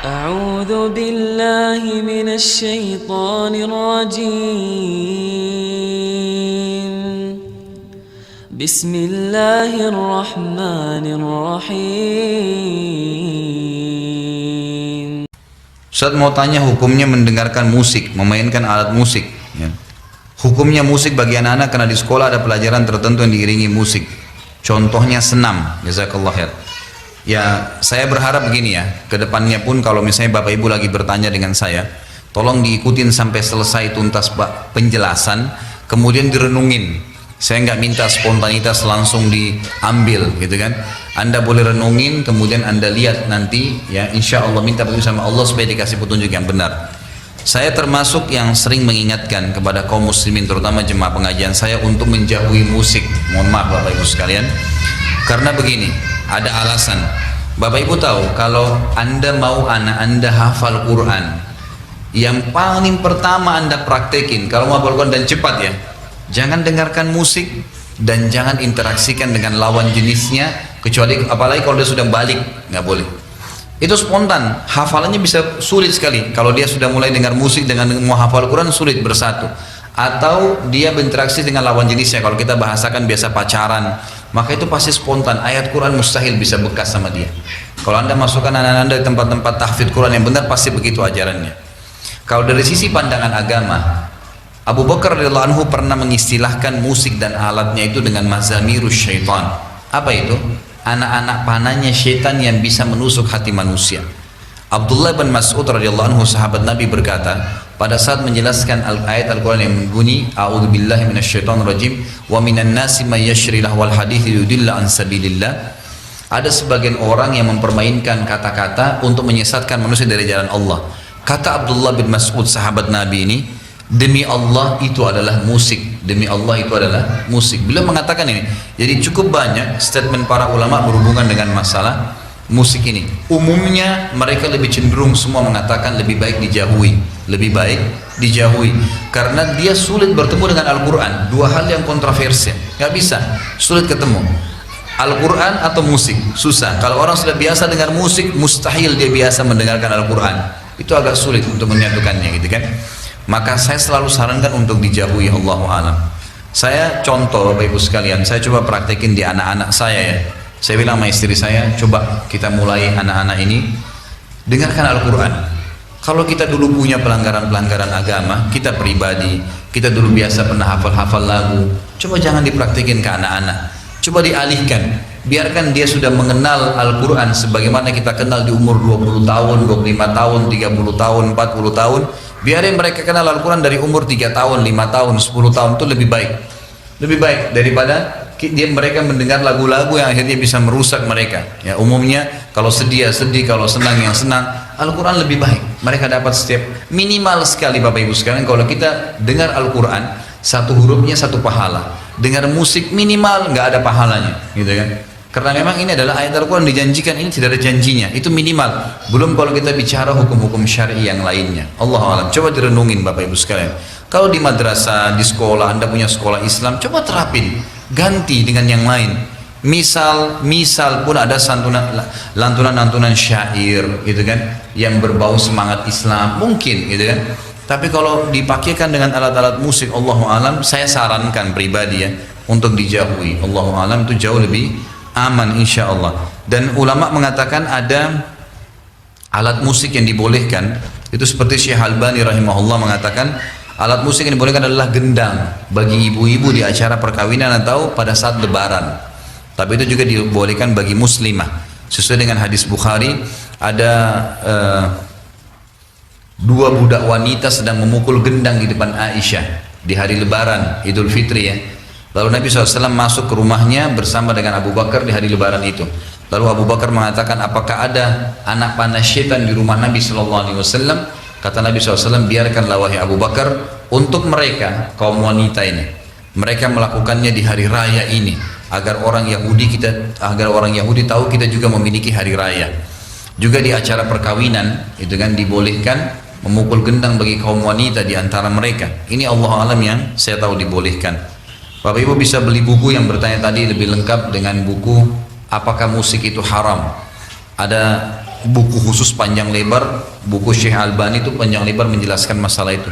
أعوذ بالله من الشيطان الرجيم بسم الله الرحمن الرحيم. Ustaz mau tanya hukumnya mendengarkan musik, memainkan alat musik ya. Hukumnya musik bagi anak-anak karena di sekolah ada pelajaran tertentu yang diiringi musik. Contohnya senam, jazakallah khair. Ya, saya berharap begini ya, kedepannya pun kalau misalnya Bapak Ibu lagi bertanya dengan saya, tolong diikutin sampai selesai tuntas penjelasan, kemudian direnungin. Saya nggak minta spontanitas langsung diambil gitu kan. Anda boleh renungin, kemudian Anda lihat nanti ya, insya Allah minta petunjuk sama Allah supaya dikasih petunjuk yang benar. Saya termasuk yang sering mengingatkan kepada kaum muslimin, terutama jemaah pengajian saya, untuk menjauhi musik. Mohon maaf Bapak Ibu sekalian, karena begini, ada alasan. Bapak Ibu tahu kalau Anda mau anak Anda hafal Quran, yang paling pertama Anda praktekin kalau mau hafal Quran dan cepat ya, jangan dengarkan musik dan jangan interaksikan dengan lawan jenisnya, kecuali apalagi kalau dia sudah balik, nggak boleh. Itu spontan, hafalannya bisa sulit sekali. Kalau dia sudah mulai dengar musik dengan mau hafal Quran, sulit bersatu. Atau dia berinteraksi dengan lawan jenisnya, kalau kita bahasakan biasa pacaran, maka itu pasti spontan. Ayat Quran mustahil bisa bekas sama dia. Kalau Anda masukkan anak-anak Anda di tempat-tempat tahfidz Quran yang benar, pasti begitu ajarannya. Kalau dari sisi pandangan agama, Abu Bakar radhiyallahu anhu pernah mengistilahkan musik dan alatnya itu dengan mazamirus syaitan. Apa itu? Anak-anak panahnya syaitan yang bisa menusuk hati manusia. Abdullah bin Mas'ud radhiyallahu anhu sahabat Nabi berkata, pada saat menjelaskan ayat Al-Quran yang berbunyi a'udzubillahi minasyaitonirrajim wa minan nasi may yashri lahwal hadits yudilla an sabilillah, ada sebagian orang yang mempermainkan kata-kata untuk menyesatkan manusia dari jalan Allah. Kata Abdullah bin Mas'ud sahabat Nabi ini, demi Allah itu adalah musik, demi Allah itu adalah musik. Beliau mengatakan ini. Jadi cukup banyak statement para ulama berhubungan dengan masalah musik ini. Umumnya mereka lebih cenderung semua mengatakan lebih baik dijauhi, lebih baik dijauhi, karena dia sulit bertemu dengan Al-Quran. Dua hal yang kontroversial, nggak bisa, sulit ketemu. Al-Quran atau musik, susah. Kalau orang sudah biasa dengar musik, mustahil dia biasa mendengarkan Al-Quran. Itu agak sulit untuk menyatukannya gitu kan. Maka saya selalu sarankan untuk dijauhi, Allahu a'lam. Saya contoh Bapak Ibu sekalian, saya coba praktekin di anak-anak saya ya. Saya bilang sama istri saya, coba kita mulai anak-anak ini dengarkan Al-Quran. Kalau kita dulu punya pelanggaran-pelanggaran agama, kita pribadi, kita dulu biasa pernah hafal-hafal lagu, coba jangan dipraktekin ke anak-anak. Coba dialihkan, biarkan dia sudah mengenal Al-Quran sebagaimana kita kenal di umur 20 tahun, 25 tahun, 30 tahun, 40 tahun. Biarin mereka kenal Al-Quran dari umur 3 tahun, 5 tahun, 10 tahun, itu lebih baik. Lebih baik daripada mereka mendengar lagu-lagu yang akhirnya bisa merusak mereka. Ya, umumnya kalau sedih ya sedih, kalau senang yang senang. Al-Quran lebih baik. Mereka dapat setiap minimal sekali Bapak Ibu sekalian, kalau kita dengar Al-Quran, satu hurufnya satu pahala. Dengar musik minimal nggak ada pahalanya, gitu kan? Karena memang ini adalah ayat Al-Quran dijanjikan, ini tidak ada janjinya, itu minimal. Belum kalau kita bicara hukum-hukum syar'i yang lainnya. Allahu a'lam. Coba direnungin Bapak Ibu sekalian. Kalau di madrasah, di sekolah, Anda punya sekolah Islam, coba terapin, ganti dengan yang lain. Misal pun ada lantunan-lantunan syair, gitu kan, yang berbau semangat Islam, mungkin, gitu kan. Tapi kalau dipakaikan dengan alat-alat musik, Allahu a'lam, saya sarankan pribadi ya, untuk dijauhi. Allahu a'lam, itu jauh lebih aman insya Allah. Dan ulama mengatakan ada alat musik yang dibolehkan, itu seperti Syekh Albani rahimahullah mengatakan alat musik yang dibolehkan adalah gendang bagi ibu-ibu di acara perkawinan atau pada saat lebaran. Tapi itu juga dibolehkan bagi muslimah. Sesuai dengan hadis Bukhari, ada dua budak wanita sedang memukul gendang di depan Aisyah di hari lebaran Idul Fitri ya. Lalu Nabi SAW masuk ke rumahnya bersama dengan Abu Bakar di hari lebaran itu. Lalu Abu Bakar mengatakan, apakah ada anak panah syaitan di rumah Nabi SAW? Kata Nabi SAW, biarkanlah wahai Abu Bakar, untuk mereka, kaum wanita ini, mereka melakukannya di hari raya ini, agar orang Yahudi tahu kita juga memiliki hari raya. Juga di acara perkawinan, itu kan dibolehkan memukul gendang bagi kaum wanita di antara mereka. Ini Allah alam yang saya tahu dibolehkan. Bapak Ibu bisa beli buku yang bertanya tadi lebih lengkap dengan buku apakah musik itu haram. Ada buku khusus panjang lebar, buku Syekh Albani itu panjang lebar menjelaskan masalah itu.